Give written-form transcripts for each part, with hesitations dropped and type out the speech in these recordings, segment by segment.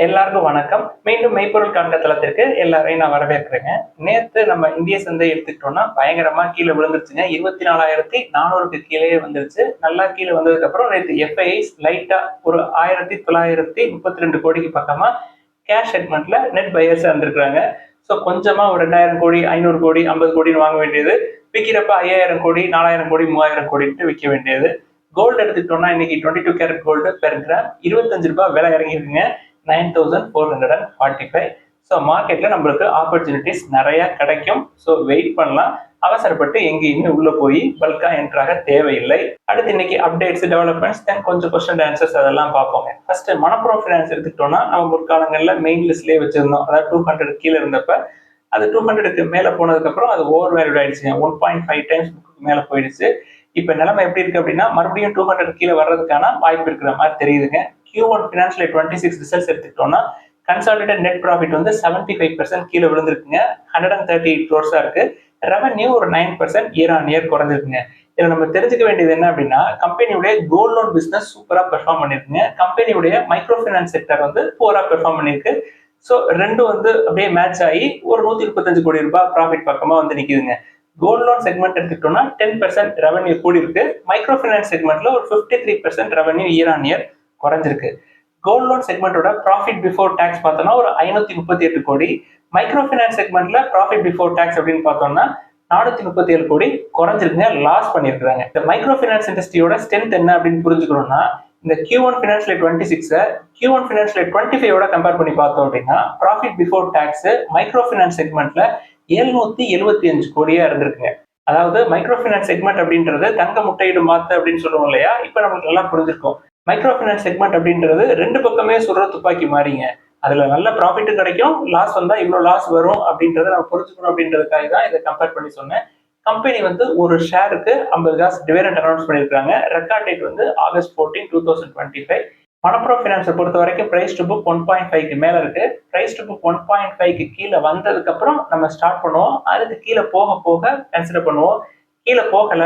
எல்லாருக்கும் வணக்கம். மீண்டும் மெய்ப்பொருள் காண்க தளத்திற்கு எல்லாரையும் நான் வரவேற்கிறேங்க. நேத்து நம்ம இந்திய சந்தை எடுத்துக்கிட்டோம்னா பயங்கரமா கீழே விழுந்துருச்சுங்க. 24,400க்கு கீழே வந்துருச்சு. நல்லா கீழே வந்ததுக்கு அப்புறம் நேற்று எஃப்ஐஐஸ் லைட்டா ஒரு 1932 கோடிக்கு பக்கமா கேஷ் செக்மெண்ட்ல நெட் பையர்ஸ் வந்திருக்காங்க. ஸோ கொஞ்சமா ஒரு 2000 கோடி 500 கோடி 50 கோடின்னு வாங்க வேண்டியது, விற்கிறப்ப 5000 கோடி 4000 கோடி 3000 கோடிட்டு விற்க வேண்டியது. கோல்டு எடுத்துக்கிட்டோம்னா இன்னைக்கு 22 கேரட் கோல்டு பெர் கிராம் 25 ரூபாய் விலை இறங்கிருக்குங்க. 9445. ஸோ மார்க்கெட்ல நம்மளுக்கு ஆப்பர்ச்சுனிட்டிஸ் நிறைய கிடைக்கும். ஸோ வெயிட் பண்ணலாம். அவசரப்பட்டு எங்கேயுமே உள்ள போய் பல்கா என்ட்ராக தேவையில்லை. அடுத்து இன்னைக்கு அப்டேட்ஸ் டெவலப்மெண்ட்ஸ் தென் கொஞ்சம் கொஸ்டின் ஆன்சர்ஸ் அதெல்லாம் பார்ப்போங்க. ஃபர்ஸ்ட் மணப்புரம் ஃபைனான்ஸ் எடுத்துக்கிட்டோம்னா நம்ம முற்காலங்களில் மெயின் லிஸ்ட்லேயே வச்சிருந்தோம். அதாவது 200 கீழே இருந்தப்ப அது 200க்கு மேலே போனதுக்கு அப்புறம் அது ஓவர் வேல்யூட் ஆயிடுச்சுங்க. 1.5 டைம்ஸ் மேலே போயிடுச்சு. இப்போ நிலைமை எப்படி இருக்கு அப்படின்னா மறுபடியும் 200 கீழே வர்றதுக்கான வாய்ப்பு இருக்கிற மாதிரி தெரியுதுங்க. Q1 ஃபினான்ஷியல் 26 ரிசல்ட்ஸ் எடுத்துக்கிட்டோம்னா கன்சாலிடேட் நெட் ப்ராஃபிட் வந்து 75% கீழே விழுந்திருக்குங்க. 138 crores இருக்கு. ரெவன்யூ ஒரு 9% இயர் ஆன் இயர் குறைஞ்சிருக்குங்க. இதில் நம்ம தெரிஞ்சுக்க வேண்டியது என்ன அப்படின்னா கம்பெனியுடைய கோல்ட் லோன் பிசினஸ் சூப்பராக பெர்ஃபார்ம் பண்ணிருக்குங்க. கம்பெனியுடைய மைக்ரோ ஃபைனான்ஸ் செக்டர் வந்து போரா பெர்ஃபார்ம் பண்ணிருக்கு. ஸோ ரெண்டும் வந்து அப்படியே மேட்ச் ஆகி ஒரு 135 கோடி ரூபாய் ப்ராஃபிட் பக்கமா வந்து நிற்குதுங்க. கோல்ட் லோன் செக்மெண்ட் எடுத்துக்கிட்டோம்னா 10% ரெவன்யூ கூடி இருக்கு. மைக்ரோ ஃபைனான்ஸ் செக்மெண்ட்ல ஒரு 53% ரெவன்யூ இயர் ஆன் இயர் குறைஞ்சிருக்கு. கோல்ட் லோன் செக்மெண்டோட ப்ராஃபிட் பிஃபோர் டாக்ஸ் பார்த்தோம்னா ஒரு 538 கோடி. மைக்ரோ ஃபைனான்ஸ் செக்மெண்ட்ல ப்ராஃபிட் பிஃபோர் டாக்ஸ் அப்படின்னு பார்த்தோம்னா 437 கோடி குறைஞ்சிருக்குங்க. லாஸ் பண்ணியிருக்காங்க. இந்த மைக்ரோ ஃபைனான்ஸ் இண்டஸ்ட்ரியோட ஸ்ட்ரென்த் என்ன அப்படின்னு புரிஞ்சுக்கணும்னா இந்த Q1 financial 26 Q1 financial 25 compare பண்ணி பார்த்தோம் அப்படின்னா profit before tax micro finance செக்மெண்ட்ல 775 கோடியா இருந்திருக்குங்க. அதாவது மைக்ரோ ஃபைனான்ஸ் செக்மெண்ட் அப்படின்றது தங்க முட்டையிடு மாத்து அப்படின்னு சொல்லுவோம் இல்லையா? இப்ப நமக்கு நல்லா புரிஞ்சிருக்கும். மைக்ரோ ஃபைனான்ஸ் செக்மெண்ட் அப்படின்றது ரெண்டு பக்கமே சுடுற துப்பாக்கி மாறிங்க. அதுல நல்ல ப்ராஃபிட்டும் கிடைக்கும், லாஸ் வந்தா இவ்வளவு லாஸ் வரும் அப்படின்றத நம்ம புரிஞ்சுக்கணும் அப்படின்றதுக்காக தான் இதை கம்பேர் பண்ணி சொன்னேன். கம்பெனி வந்து ஒரு ஷேருக்கு 50 காசு டிவிடெண்ட் அனௌன்ஸ் பண்ணியிருக்காங்க. ரெக்கார்ட் டேட் வந்து ஆகஸ்ட் 14, 2025. மணப்புரம் ஃபைனான்ஸை பொறுத்த வரைக்கும் பிரைஸ் டு புக் 1.5க்கு மேல இருக்கு. பிரைஸ் டு புக் 1.5க்கு கீழே வந்ததுக்கு அப்புறம் நம்ம ஸ்டார்ட் பண்ணுவோம். அதுக்கு கீழே போக போக கன்சிடர் பண்ணுவோம். கீழே போகல,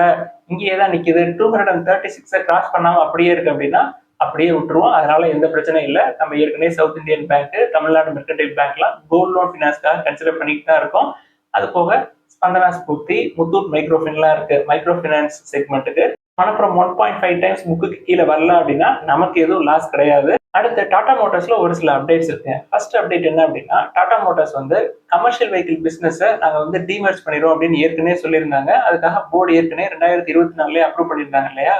இங்கேயே தான் நிக்குது, 236 கிராஸ் பண்ணாம அப்படியே இருக்கு அப்படின்னா அப்படியே விட்டுருவோம். அதனால எந்த பிரச்சனையும் இல்லை. நம்ம ஏற்கனவே south Indian bank, Tamil Nadu mercantile பேங்க்லாம் கோல்ட் லோன் ஃபினான்ஸ்க்காக கன்சிடர் பண்ணிட்டு தான் இருக்கோம். அது போக ஸ்பந்தனா ஸ்பூர்த்தி, முத்தூட் மைக்ரோ ஃபின்லாம் இருக்கு மைக்ரோ ஃபினான்ஸ் செக்மெண்ட்டுக்கு. மணப்புறம் 1.5 டைம்ஸ் புக்குக்கு கீழே வரல அப்படின்னா நமக்கு எதுவும் லாஸ் கிடையாது. அடுத்து டாடா மோட்டார்ஸ்ல ஒரு சில அப்டேட்ஸ் இருக்கு. ஃபர்ஸ்ட் அப்டேட் என்ன அப்படின்னா டாடா மோட்டார்ஸ் வந்து கமர்ஷியல் வெஹிக்கிள் பிசினஸ் நாங்க வந்து டிமர்ஜ் பண்ணிடுவோம் அப்படின்னு ஏற்கனவே சொல்லியிருந்தாங்க. அதுக்காக போர்டு ஏற்கனவே 2024 அப்ரூவ் பண்ணியிருந்தாங்க இல்லையா?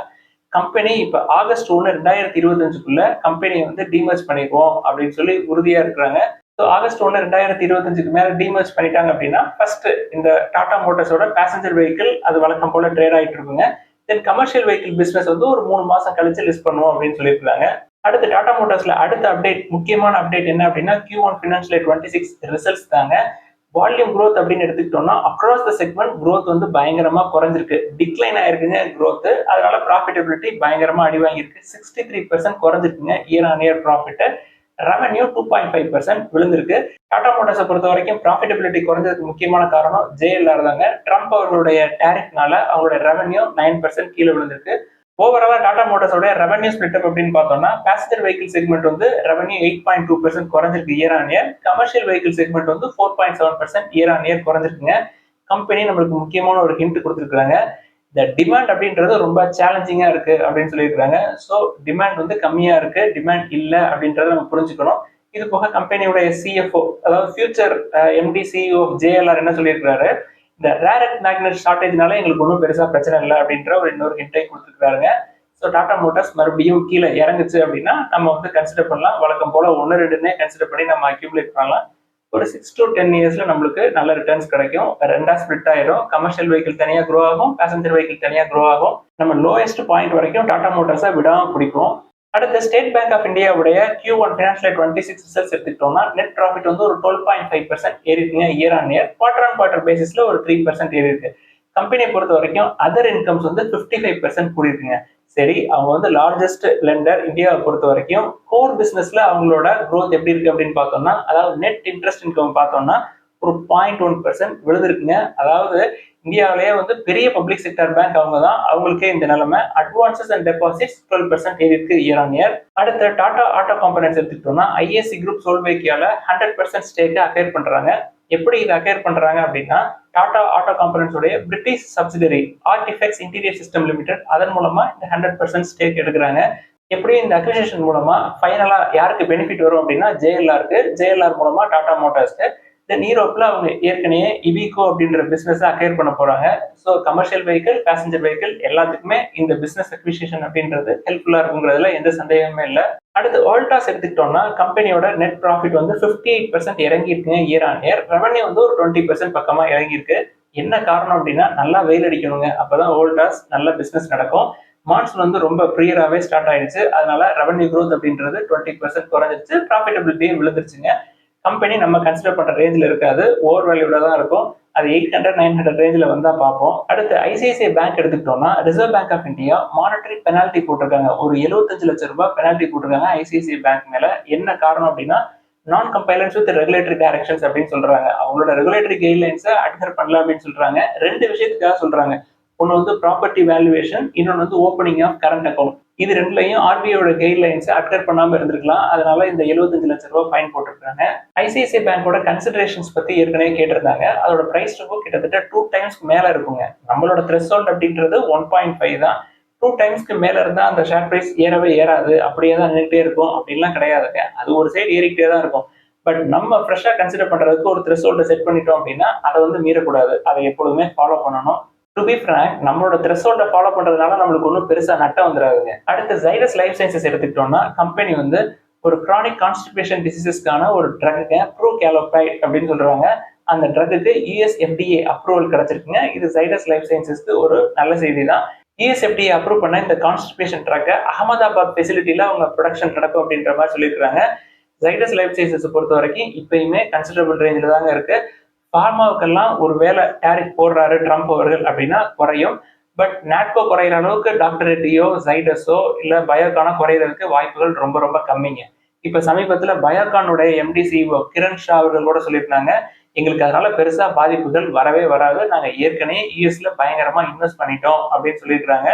கம்பெனி இப்ப ஆகஸ்ட் 1, 2025 கம்பெனியை வந்து டிமர்ஜ் பண்ணிடுவோம் அப்படின்னு சொல்லி உறுதியா இருக்கிறாங்க. ஸோ ஆகஸ்ட் 1, 2025 மேல டிமர்ஜ் பண்ணிட்டாங்க அப்படின்னா ஃபர்ஸ்ட் இந்த டாடா மோட்டார்ஸோட பேசஞ்சர் வெஹிக்கிள் அது வழக்கம் போல ட்ரேட் ஆகிட்டு இருக்குங்க. தென் கமர்ஷியல் வெஹிக்கிள் பிசினஸ் வந்து ஒரு 3 மாசம் கழிச்சு லிஸ்ட் பண்ணுவோம் அப்படின்னு சொல்லியிருக்காங்க. அடுத்து டாடா மோட்டார்ஸ்ல அடுத்த அப்டேட், முக்கியமான அப்டேட் என்ன அப்படின்னா Q1 ஃபினான்ஷியல் 26 ரிசல்ட்ஸ் தாங்க. வால்யூம் க்ரோத் அப்படின்னு எடுத்துக்கிட்டோம்னா அக்ராஸ் த செக்மெண்ட் க்ரோத் வந்து பயங்கரமா குறைஞ்சிருக்கு, டிக்ளைன் ஆயிருக்குங்க க்ரோத். அதனால ப்ராஃபிட்டபிலிட்டி பயங்கரமா அடி வாங்கியிருக்கு. 63% குறைஞ்சிருக்குங்க year on year profit. Revenue 2.5% விழுந்திருக்கு. டாடா மோட்டார்ஸை பொறுத்த வரைக்கும் ப்ராஃபிட்டபிலிட்டி குறைஞ்சதுக்கு முக்கியமான காரணம் JLR தாங்க. ட்ரம்ப் அவர்களுடைய டேரிஃப்னால அவங்களுடைய ரெவன்யூ 9% கீழே விழுந்திருக்கு. ஓவராலா டாடா மோட்டார்ஸோட ரெவன்யூ ஸ்பிளிட் அப்படின்னு பார்த்தோம்னா பேசஞ்சர் வெஹிக்கிள் செக்மெண்ட் வந்து ரெவன்யூ 8.2% குறைஞ்சிருக்கு year on year. Commercial vehicle segment வந்து 4.7% இயர் ஆன் இயர் குறைஞ்சிருக்குங்க. கம்பெனி நம்மளுக்கு முக்கியமான ஒரு ஹிண்ட் கொடுத்துருக்காங்க. இந்த டிமாண்ட் அப்படின்றது ரொம்ப சேலஞ்சிங்கா இருக்கு அப்படின்னு சொல்லியிருக்காங்க. ஸோ டிமாண்ட் வந்து கம்மியா இருக்கு, டிமாண்ட் இல்லை அப்படின்றத நம்ம புரிஞ்சுக்கணும். இது போக கம்பெனியோட CFO, அதாவது future MD CEO of JLR என்ன சொல்லியிருக்காரு, இந்த ரேர் எர்த் மேக்னெட் ஷார்டேஜ்னால எங்களுக்கு ஒன்றும் பெருசா பிரச்சனை இல்லை அப்படின்ற ஒரு இன்னொரு ஹிண்டை கொடுத்துருக்காருங்க. ஸோ டாடா மோட்டார்ஸ் மறுபடியும் கீழே இறங்குச்சு அப்படின்னா நம்ம வந்து கன்சிடர் பண்ணலாம். வழக்கம் போல 1-2 கன்சிடர் பண்ணி நம்ம அக்யூமுலேட் பண்ணலாம். ஒரு 6 to 10 இயர்ஸ்ல நம்மளுக்கு நல்ல ரிட்டர்ன்ஸ் கிடைக்கும். ரெண்டா ஸ்பிளிட் ஆயிடும். கமர்ஷியல் வெஹிக்கிள் தனியா க்ரோ ஆகும், பேசஞ்சர் வெஹிக்கிள் தனியா க்ரோ ஆகும். நம்ம லோயஸ்ட் பாயிண்ட் வரைக்கும் டாடா மோட்டார்ஸை விடாம பிடிக்கும். அடுத்து ஸ்டேட் பேங்க் ஆஃப் இந்தியாவுடைய Q1 ஃபினான்ஷியல் 26 ரிசல்ட்ஸ் எடுத்துக்கிட்டோம்னா நெட் ப்ராஃபிட் வந்து ஒரு 12.5% ஏறி இருக்குங்க year on year. Quarter on quarter பேசிஸ்ல ஒரு 3% ஏறி இருக்கு. கம்பெனியை பொறுத்த வரைக்கும் அதர் இன்கம்ஸ் வந்து 55% கூடி இருக்குங்க. சரி, அவங்க வந்து லார்ஜஸ்ட் லெண்டர் இந்தியாவை பொறுத்த வரைக்கும். கோர் பிசினஸ்ல அவங்களோட க்ரோத் எப்படி இருக்கு அப்படின்னு பார்த்தோம்னா அதாவது நெட் இன்ட்ரெஸ்ட் இன்கம் பார்த்தோம்னா ஒரு 0.1% விழுந்திருக்குங்க. அதாவது இந்தியாவிலேயே வந்து பெரிய பப்ளிக் செக்டர் பேங்க் அவங்க தான், அவங்களுக்கே இந்த நிலைமை. அட்வான்சஸ் அண்ட் டெபாசிட்ஸ் 12% ஏறிருக்கு இயர் ஆன் இயர். அடுத்து டாடா ஆட்டோ காம்பனன்ஸ் எடுத்துக்கிட்டோம்னா ஐஏசி குரூப் சோல்வேக்கியால 100% ஸ்டேக்கை அக்வயர் பண்றாங்க. எப்படி இதை அக்வயர் பண்றாங்க அப்படின்னா, டாடா ஆட்டோ காம்பனன்ஸ் உடைய British subsidiary Artifex interior system limited அதன் மூலமா இந்த 100% ஸ்டேக் எடுக்கிறாங்க. எப்படி இந்த அக்விசிஷன் மூலமா ஃபைனலா யாருக்கு பெனிஃபிட் வரும் அப்படின்னா ஜேஎல்ஆர் மூலமா டாடா மோட்டார்ஸ்க்கு. தென் ஈரோப்ல அவங்க ஏற்கனவே இவிகோ அப்படின்ற பிசினஸ் அக்வயர் பண்ண போறாங்க. So commercial vehicle, passenger vehicle எல்லாத்துக்குமே இந்த பிசினஸ் அக்விசிஷன் அப்படின்றது ஹெல்ப்ஃபுல்லா இருக்குங்கிறதுல எந்த சந்தேகமே இல்லை. அடுத்து வோல்டாஸ் எடுத்துக்கிட்டோம்னா கம்பெனியோட நெட் ப்ராஃபிட் வந்து 58% இறங்கி இருக்குங்க இயர் ஆன் இயர். ரெவன்யூ வந்து ஒரு 20% பக்கமா இறங்கியிருக்கு. என்ன காரணம் அப்படின்னா நல்லா வெயில் அடிக்கணுங்க, அப்பதான் வோல்டாஸ் நல்ல பிசினஸ் நடக்கும். மான்சூன் வந்து ரொம்ப ப்ரியராகவே ஸ்டார்ட் ஆயிடுச்சு, அதனால ரெவன்யூ க்ரோத் அப்படின்றது 20% குறைஞ்சிருச்சு, ப்ராஃபிட்டபிலிட்டியும் விழுந்துருச்சுங்க. கம்பெனி நம்ம கன்சிடர் பண்ற ரேஞ்சில் இருக்காது, ஓவர் வேல்யூல தான் இருக்கும். அது 800-900 ரேஞ்சில் வந்தா பார்ப்போம். அடுத்து ஐசிஐசிஐ பேங்க் எடுத்துக்கிட்டோம்னா reserve bank of India monetary penalty போட்டிருக்காங்க. ஒரு 75 லட்சம் ரூபாய் பெனால்டி போட்டிருக்காங்க ஐசிஐசிஐ பேங்க் மேல. என்ன காரணம் அப்படின்னா நான் கம்பைலன்ஸ் வித் ரெகுலேட்டரி டைரக்ஷன்ஸ் அப்படின்னு சொல்றாங்க. அவங்களோட ரெகுலேட்டரி கைட்லைன்ஸை அட்ஹர் பண்ணல அப்படின்னு சொல்றாங்க. ரெண்டு விஷயத்துக்காக சொல்றாங்க. ஒன்று வந்து ப்ராப்பர்ட்டி வேல்யூவேஷன், இன்னொன்று வந்து ஓப்பனிங் ஆஃப் கரண்ட் அக்கௌண்ட். இது ரெண்டுலையும் ஆர்பிஐயோட கைட்லைன்ஸை அட்ஹர் பண்ணாம இருந்திருக்கலாம், அதனால இந்த 75 லட்சம் ரூபாய் ஃபைன் போட்டிருக்காங்க. ஐசிஐசிஐ பேங்கோட கன்சிடரேஷன்ஸ் பத்தி ஏற்கனவே கேட்டிருந்தாங்க. அதோட பிரைஸ் டு கிட்டத்தட்ட 2 டைம்ஸ்க்கு மேல இருக்குங்க. நம்மளோட த்ரெஷ்ஹோல்ட் அப்படின்றது 1.5 தான். 2 டைம்ஸ்க்கு மேல இருந்தா அந்த ஷேர் பிரைஸ் ஏறவே ஏறாது, அப்படியே தான் நின்றுட்டே இருக்கும் அப்படின்லாம் கிடையாதுங்க. அது ஒரு சைடு ஏறிக்கிட்டே தான் இருக்கும். பட் நம்ம ஃப்ரெஷ்ஷா கன்சிடர் பண்றதுக்கு ஒரு த்ரெஷ்ஹோல்டை செட் பண்ணிட்டோம் அப்படின்னா அதை வந்து மீறக்கூடாது, அதை எப்பொழுதுமே ஃபாலோ பண்ணணும். டு பி ஃப்ராங்க், நம்மளோட த்ரெஷ்ஹோல்டை ஃபாலோ பண்றதுனால நம்மளுக்கு ஒன்றும் பெருசா நட்டம் வந்துடாதுங்க. அடுத்து ஜைடஸ் லைஃப் சயின்சஸ் எடுத்துக்கிட்டோம்னா கம்பெனி வந்து ஒரு கிரானிக் கான்ஸ்டிபேஷன் டிசீசஸ்க்கான ஒரு ட்ரக்குங்க ப்ரோகேலோபைட் அப்படின்னு சொல்றாங்க. அந்த ட்ரக்குக்கு யுஎஸ்எஃப்டிஏ அப்ரூவல் கிடைச்சிருக்குங்க. இது ஜைடஸ் லைஃப் சயின்சஸ்க்கு ஒரு நல்ல செய்தி தான். யுஎஸ்எஃப்டிஏ அப்ரூவ் பண்ண இந்த கான்ஸ்டிபேஷன் ட்ரக்கை அகமதாபாத் ஃபெசிலிட்டியில அவங்க ப்ரொடக்ஷன் நடக்கும் அப்படின்ற மாதிரி சொல்லியிருக்காங்க. ஜைடஸ் லைஃப் சயின்சஸ் பொறுத்த வரைக்கும் இப்பயுமே கன்சிடரபிள் ரேஞ்சில் தாங்க இருக்கு. ஃபார்மாவுக்கெல்லாம் ஒரு வேலை டேரிஃப் போடுறாரு ட்ரம்ப் அவர்கள் அப்படின்னா குறையும். பட் நாட்கோ குறையிற அளவுக்கு டாக்டர் ரெட்டியோ ஜைடஸோ இல்ல பயோகானோ குறையிறதுக்கு வாய்ப்புகள் ரொம்ப ரொம்ப கம்மிங்க. இப்ப சமீபத்துல பயோகானுடைய எம்டி சிஇஓ கிரண் ஷா அவர்கள் கூட சொல்லியிருந்தாங்க, எங்களுக்கு அதனால பெருசா பாதிப்புகள் வரவே வராது, நாங்க ஏற்கனவே யூஎஸ்ல பயங்கரமா இன்வெஸ்ட் பண்ணிட்டோம் அப்படின்னு சொல்லியிருக்காங்க.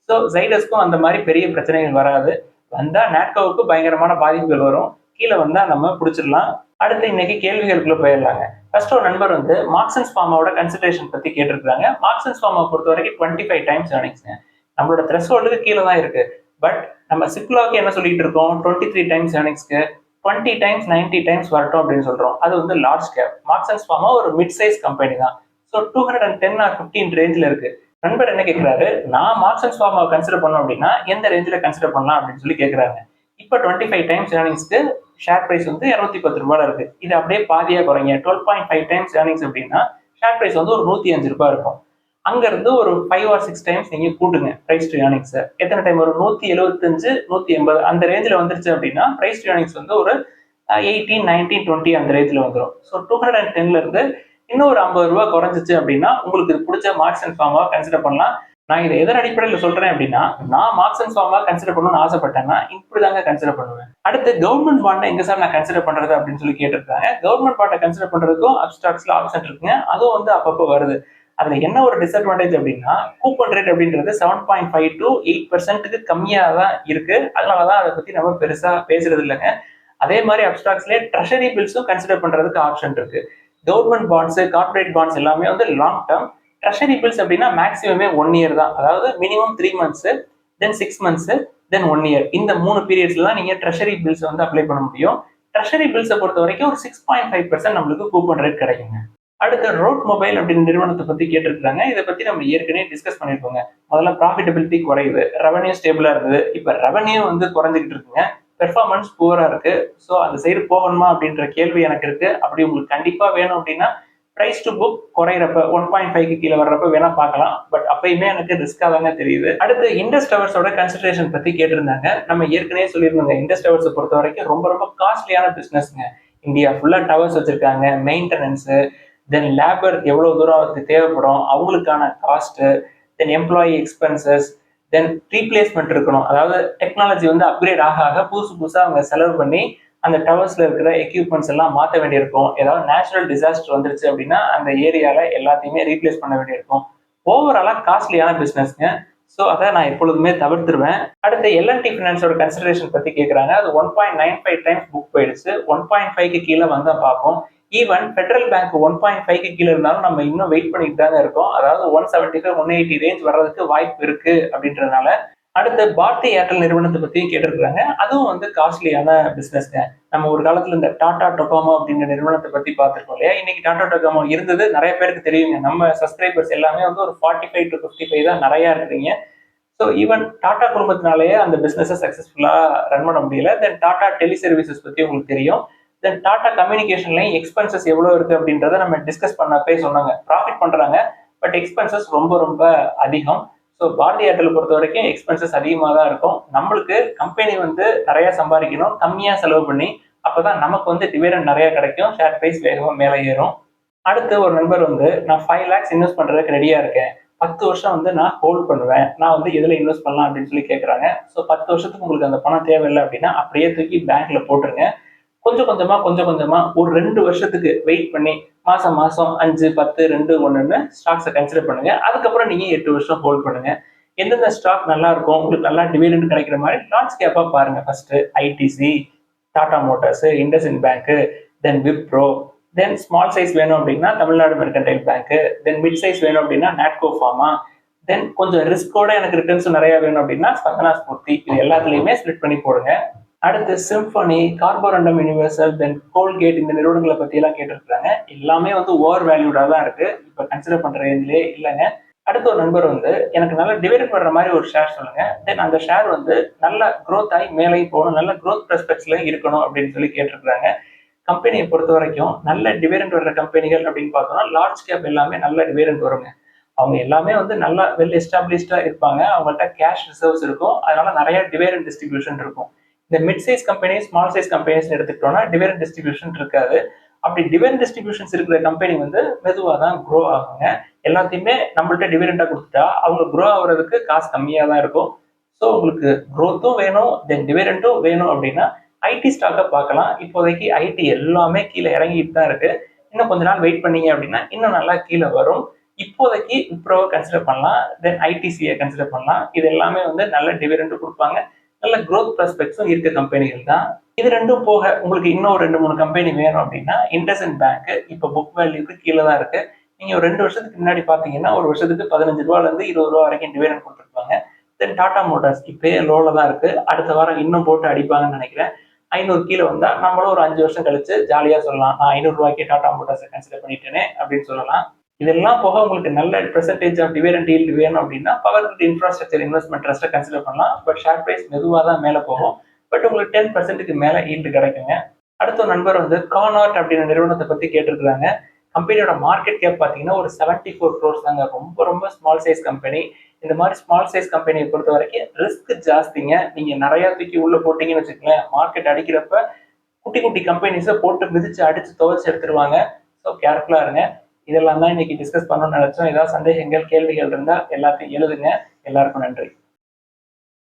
ஸோ ஜைடஸ்க்கும் அந்த மாதிரி பெரிய பிரச்சனைகள் வராது. வந்தா நாட்கோவுக்கு பயங்கரமான பாதிப்புகள் வரும், கீழே வந்தா நம்ம பிடிச்சிடலாம். அடுத்து இன்னைக்கு கேள்விகளுக்குள்ள போயிடலாங்க. ஃபர்ஸ்ட் ஒரு நண்பர் வந்து மார்க்சன்ஸ் ஃபார்மாவோட கன்சிடரேஷன் பத்தி கேட்டிருக்காங்க. மார்க்சன்ஸ் ஃபார்மா பொறுத்த வரைக்கும் 25 டைம்ஸ் ஏர்னிங்ஸ்ங்க. நம்மளோட த்ரெஷ்ஹோல்டுக்கு கீழே தான் இருக்கு. பட் நம்ம சிப்லாக்கு என்ன சொல்லிட்டு இருக்கோம், 23 டைம்ஸ் ஏர்னிங்ஸ்க்கு 20 டைம்ஸ் 90 டைம்ஸ் வரட்டும் அப்படின்னு சொல்றோம். அது வந்து லார்ஜ் கேப். மார்க்சன்ஸ் ஃபார்மா ஒரு மிட் சைஸ் கம்பெனி தான். ஸோ 210 or 15 ரேஞ்சில் இருக்கு. நண்பர் என்ன கேட்கிறாரு, நான் மார்க்சன்ஸ் ஃபார்மாவை கன்சிடர் பண்ணோம் அப்படின்னா எந்த ரேஞ்சில் கன்சிடர் பண்ணலாம் அப்படின்னு சொல்லி கேட்கிறாங்க. இப்போ 25 டைம்ஸ் ஏர்னிங்ஸ்க்கு ஷேர் பிரைஸ் வந்து 210 ரூபாய் இருக்கு. இது அப்படியே பாதியா குறைங்க. 12.5 டைம்ஸ் ஏர்னிங்ஸ் அப்படின்னா ஷேர் பிரைஸ் வந்து ஒரு 105 ரூபாய் இருக்கும். அங்க இருந்து ஒரு 5 or 6 டைம்ஸ் நீங்க கூட்டுங்க பிரைஸ் டு ஏர்னிங்ஸ். எத்தனை டைம் ஒரு 175 180 அந்த ரேஞ்சில் வந்துருச்சு அப்படின்னா பிரைஸ் டு ஏர்னிங்ஸ் வந்து ஒரு 18 19 20 அந்த ரேஞ்சில் வந்துடும். ஸோ 210ல இருந்து இன்னும் ஒரு 50 ரூபாய் குறைஞ்சிச்சு அப்படின்னா உங்களுக்கு இது பிடிச்ச மார்க்சன்ஸ் ஃபார்மாவை கன்சிடர் பண்ணலாம். நான் இதை எதன் அடிப்படையில் சொல்றேன் அப்படின்னா, நான் மார்க்சன்ஸ் ஃபார்மா கன்சிடர் பண்ணணும்னு ஆசைப்பட்டேன்னா இப்படிதாங்க கன்சிடர் பண்ணுவேன். அடுத்து கவர்மெண்ட் பாண்டை எங்க சார் நான் கன்சிடர் பண்றது அப்படின்னு சொல்லி கேட்டிருக்காங்க. கவர்மெண்ட் பாண்டை கன்சிடர் பண்றதுக்கும் அப்ஸ்டாக்ஸ்ல ஆப்ஷன் இருக்குங்க, அதுவும் வந்து அப்பப்போ வருது. அதுல என்ன ஒரு டிஸ்அட்வான்டேஜ் அப்படின்னா கூப்பன் ரேட் அப்படின்றது 7.5 to 8% கம்மியா தான் இருக்கு. அதனாலதான் அதை பத்தி நம்ம பெருசா பேசுறது இல்லைங்க. அதே மாதிரி அப்ஸ்டாக்ஸ்லேயே ட்ரெஷரி பில்ஸும் கன்சிடர் பண்றதுக்கு ஆப்ஷன் இருக்கு. கவர்மெண்ட் பாண்ட்ஸ், கார்பரேட் பாண்ட்ஸ் எல்லாமே வந்து லாங் டேர்ம். ட்ரெஷரி பில்ஸ் அப்படின்னா மேக்ஸிமமே 1 year தான். அதாவது மினிமம் 3 months, தென் 6 months, தென் 1 year. இந்த 3 பீரியட்ஸ்ல தான் நீங்க ட்ரெஷரி பில்ஸ் வந்து அப்ளை பண்ண முடியும். ட்ரெஷரி பில்ஸை பொறுத்த வரைக்கும் ஒரு 6.5% நம்மளுக்கு கூப்பன் ரேட் கிடைக்குங்க. அடுத்து ரோட் மொபைல் அப்படின்னு நிறுவனத்தை பத்தி கேட்டிருக்காங்க. இதை பத்தி நம்ம ஏற்கனவே டிஸ்கஸ் பண்ணிருக்கோங்க. முதல்ல ப்ராஃபிட்டபிலிட்டி குறையுது, ரெவன்யூ ஸ்டேபிளா இருந்தது. இப்ப ரெவன்யூ வந்து குறைஞ்சிக்கிட்டு இருக்குங்க, பெர்ஃபார்மன்ஸ் புவரா இருக்கு. ஸோ அந்த சைடு போகணுமா அப்படின்ற கேள்வி எனக்கு இருக்கு. அப்படி உங்களுக்கு கண்டிப்பா வேணும் அப்படின்னா பிரைஸ் டு புக் குறையிறப்ப 1.5க்கு கீழே வர்றப்ப வேணா பார்க்கலாம். பட் அப்பயுமே எனக்கு ரிஸ்கா தாங்க தெரியுது. அடுத்து இண்டஸ் டவர்ஸோட கன்சிடரேஷன் பத்தி கேட்டிருந்தாங்க. நம்ம ஏற்கனவே சொல்லியிருந்தோங்க, இண்டஸ் டவர்ஸை பொறுத்த வரைக்கும் ரொம்ப ரொம்ப காஸ்ட்லியான பிசினஸ்ங்க. இந்தியா ஃபுல்லா டவர்ஸ் வச்சிருக்காங்க, மெயின்டெனன்ஸ், தென் லேபர் எவ்வளவு தூரம் அதுக்கு தேவைப்படும், அவங்களுக்கான காஸ்ட், தென் எம்ப்ளாயி எக்ஸ்பென்சஸ், தென் ரீப்ளேஸ்மெண்ட் இருக்கணும். அதாவது டெக்னாலஜி வந்து அப்கிரேட் ஆக ஆக புதுசா அவங்க செலவு பண்ணி அந்த டவர்ஸ்ல இருக்கிற எக்யூப்மெண்ட்ஸ் எல்லாம் மாற்ற வேண்டியிருக்கும். ஏதாவது நேச்சுரல் டிசாஸ்டர் வந்துருச்சு அப்படின்னா அந்த ஏரியால எல்லாத்தையுமே ரீப்ளேஸ் பண்ண வேண்டியிருக்கும். ஓவராலா காஸ்ட்லியான பிசினஸ்ங்க. ஸோ அதை நான் எப்பொழுதுமே தவிர்த்துருவேன். அடுத்து எல்என்டி ஃபினான்ஸோட கன்சிடரேஷன் பத்தி கேட்குறாங்க. அது 1.95 டைம்ஸ் புக் போயிடுச்சு. 1.5க்கு கீழே வந்தா பார்ப்போம். ஈவன் ஃபெடரல் பேங்க் 1.5க்கு கீழே இருந்தாலும் நம்ம இன்னும் வெயிட் பண்ணிட்டு தாங்க இருக்கோம். அதாவது 175 180 ரேஞ்ச் வர்றதுக்கு வாய்ப்பு இருக்கு அப்படின்றதுனால. அடுத்து பாரதி ஏர்டெல் நிறுவனத்தை பத்தியும் கேட்டிருக்காங்க. அதுவும் வந்து காஸ்ட்லியான பிசினஸ்ங்க. நம்ம ஒரு காலத்துல இந்த டாடா டொகோமோ அப்படின்ற நிறுவனத்தை பத்தி பார்த்திருக்கோம் இல்லையா? இன்னைக்கு டாடா டொகோமோ இருந்தது நிறைய பேருக்கு தெரியுங்க. நம்ம சப்ஸ்கிரைபர்ஸ் எல்லாமே வந்து ஒரு 45 to 55 தான் நிறைய இருக்கிறீங்க. ஸோ ஈவன் டாடா குடும்பத்தினாலேயே அந்த பிசினஸை சக்சஸ்ஃபுல்லா ரன் பண்ண முடியல. தென் டாடா டெலி சர்வீசஸ் பத்தி உங்களுக்கு தெரியும். தென் டாடா கம்யூனிகேஷன்லையும் எக்ஸ்பென்சஸ் எவ்வளவு இருக்கு அப்படின்றத நம்ம டிஸ்கஸ் பண்ணப்பே சொன்னாங்க. ப்ராஃபிட் பண்றாங்க, பட் எக்ஸ்பென்சஸ் ரொம்ப ரொம்ப அதிகம். ஸோ பாரதி ஏர்டெல் பொறுத்த வரைக்கும் எக்ஸ்பென்சஸ் அதிகமாக தான் இருக்கும். நம்மளுக்கு கம்பெனி வந்து நிறைய சம்பாதிக்கணும், கம்மியா செலவு பண்ணி, அப்பதான் நமக்கு வந்து டிவிடெண்ட் நிறைய கிடைக்கும், ஷேர் பிரைஸ் வேகமாக மேலே ஏறும். அடுத்து ஒரு நண்பர் வந்து நான் 5 lakhs இன்வெஸ்ட் பண்றதுக்கு ரெடியா இருக்கேன், 10 வருஷம் வந்து நான் ஹோல்ட் பண்ணுவேன், நான் வந்து எதுல இன்வெஸ்ட் பண்ணலாம் அப்படின்னு சொல்லி கேட்கறாங்க. ஸோ 10 வருஷத்துக்கு உங்களுக்கு அந்த பணம் தேவையில்லை அப்படின்னா அப்படியே தூக்கி பேங்க்ல போட்டுருங்க. கொஞ்சம் கொஞ்சமா ஒரு 2 வருஷத்துக்கு வெயிட் பண்ணி மாசம் 5, 10, 2, 1ன்னு ஸ்டாக்ஸை கன்சிடர் பண்ணுங்க. அதுக்கப்புறம் நீங்க 8 வருஷம் ஹோல்ட் பண்ணுங்க. எந்தெந்த ஸ்டாக் நல்லா இருக்கும், உங்களுக்கு நல்லா டிவிடெண்ட் கிடைக்கிற மாதிரி லார்ஜ் கேப்பா பாருங்க. First ITC, Tata motors, IndusInd bank, then Wipro, then small size வேணும் அப்படின்னா Tamil Nadu mercantile bank, then mid size வேணும் அப்படின்னா நாட்கோ ஃபார்மா, தென் கொஞ்சம் ரிஸ்கோட எனக்கு ரிட்டர்ன்ஸ் நிறைய வேணும் அப்படின்னா ஸ்பந்தனா ஸ்பூர்த்தி. இது எல்லாத்துலயுமே ஸ்பிளிட் பண்ணி போடுங்க. அடுத்து சிம்பனி, கார்போரண்டம் யூனிவர்சல், தென் கோல்கேட், இந்த நிறுவனங்களை பத்தி எல்லாம் கேட்டிருக்காங்க. எல்லாமே வந்து ஓவர் வேல்யூடா தான் இருக்கு, இப்ப கன்சிடர் பண்ற ரேஞ்சிலே இல்லைங்க. அடுத்த ஒரு நண்பர் வந்து எனக்கு நல்ல டிவிடெண்ட் வர்ற மாதிரி ஒரு ஷேர் சொல்லுங்க, தென் அந்த ஷேர் வந்து நல்ல க்ரோத் ஆகி மேலே போகணும், நல்ல க்ரோத் ப்ராஸ்பெக்ட்ஸ்ல இருக்கணும் அப்படின்னு சொல்லி கேட்டிருக்காங்க. கம்பெனியை பொறுத்த வரைக்கும் நல்ல டிவிடெண்ட் வர்ற கம்பெனிகள் அப்படின்னு பார்த்தோம்னா லார்ஜ் கேப் எல்லாமே நல்ல டிவிடெண்ட் வருங்க. அவங்க எல்லாமே வந்து நல்லா வெல் எஸ்டாப்ளிஷ்டா இருப்பாங்க, அவங்கள்ட்ட கேஷ் ரிசர்வ்ஸ் இருக்கும், அதனால நிறைய டிவிடெண்ட் டிஸ்ட்ரிபியூஷன் இருக்கும். இந்த mid size companies, small size companies எடுத்துக்கிட்டோம்னா டிவிடெண்ட் டிஸ்ட்ரிபியூஷன் இருக்காது. அப்படி டிவிடெண்ட் டிஸ்ட்ரிபியூஷன்ஸ் இருக்கிற கம்பெனி வந்து மெதுவாக தான் க்ரோ ஆகுங்க. எல்லாத்தையுமே நம்மள்ட்ட டிவிடெண்டா கொடுத்துட்டா அவங்க க்ரோ ஆகுறதுக்கு காசு கம்மியாக தான் இருக்கும். ஸோ உங்களுக்கு க்ரோத்தும் வேணும், தென் டிவிடெண்டும் வேணும் அப்படின்னா ஐடி ஸ்டாக்கை பார்க்கலாம். இப்போதைக்கு ஐடி எல்லாமே கீழே இறங்கிட்டு தான் இருக்கு. இன்னும் கொஞ்ச நாள் வெயிட் பண்ணீங்க அப்படின்னா இன்னும் நல்லா கீழே வரும். இப்போதைக்கு விப்ரோவை கன்சிடர் பண்ணலாம், தென் ஐடிசியை கன்சிடர் பண்ணலாம். இது எல்லாமே வந்து நல்ல டிவிடெண்ட் கொடுப்பாங்க, நல்ல க்ரோத் ப்ராஸ்பெக்ட்ஸும் இருக்க கம்பெனிகள் தான். இது ரெண்டும் போக உங்களுக்கு இன்னும் 2-3 கம்பெனி வேணும் அப்படின்னா இண்டஸ்இண்ட் பேங்க் இப்போ புக் வேல்யூக்கு கீழே தான் இருக்கு. நீங்க ஒரு 2 வருஷத்துக்கு முன்னாடி பாத்தீங்கன்னா ஒரு வருஷத்துக்கு 15 ரூபாயில இருந்து 20 ரூபா வரைக்கும் டிவிடெண்ட் கொடுத்துருப்பாங்க. தென் டாடா மோட்டார்ஸ் இப்பயே லோல தான் இருக்கு, அடுத்த வாரம் இன்னும் போட்டு அடிப்பாங்கன்னு நினைக்கிறேன். 500 கீழே வந்தா நம்மளும் ஒரு 5 வருஷம் கழிச்சு ஜாலியா சொல்லலாம், நான் 500 ரூபாய்க்கு டாடா மோட்டார்ஸை கன்சிடர் பண்ணிட்டேனே அப்படின்னு சொல்லலாம். இதெல்லாம் போக உங்களுக்கு நல்ல பெர்சன்டேஜ் ஆஃப் டிவிடெண்ட் ஈல்ட் வேணும் அப்படின்னா பவர் கிரிட் இன்ஃப்ராஸ்ட்ரக்சர் இன்வெஸ்ட்மெண்ட் ட்ரஸ்ட்டை கன்சிடர் பண்ணலாம். பட் ஷேர் பிரைஸ் மெதுவாக தான் மேலே போகும், பட் உங்களுக்கு 10%க்கு மேலே ஈல்டு கிடைக்குங்க. அடுத்த நண்பர் வந்து கார்னாட் அப்படின்ற நிறுவனத்தை பத்தி கேட்டிருக்காங்க. கம்பெனியோட மார்க்கெட் கேப் பார்த்தீங்கன்னா ஒரு 74 crores தாங்க. ரொம்ப ரொம்ப ஸ்மால் சைஸ் கம்பெனி. இந்த மாதிரி ஸ்மால் சைஸ் கம்பெனியை பொறுத்த வரைக்கும் ரிஸ்க் ஜாஸ்திங்க. நீங்க நிறைய தூக்கி உள்ள போட்டீங்கன்னு வச்சுக்கோங்களேன், மார்க்கெட் அடிக்கிறப்ப குட்டி குட்டி கம்பெனிஸை போட்டு மிதிச்சு அடிச்சு துவைச்சு எடுத்துருவாங்க. ஸோ கேர்ஃபுல்லா இருங்க. இதெல்லாம் தான் இன்னைக்கு டிஸ்கஸ் பண்ணணும்னு நினைச்சோம். ஏதாவது சந்தேகங்கள் கேள்விகள் இருந்தால் எல்லாத்தையும் எழுதுங்க. எல்லாருக்கும் நன்றி.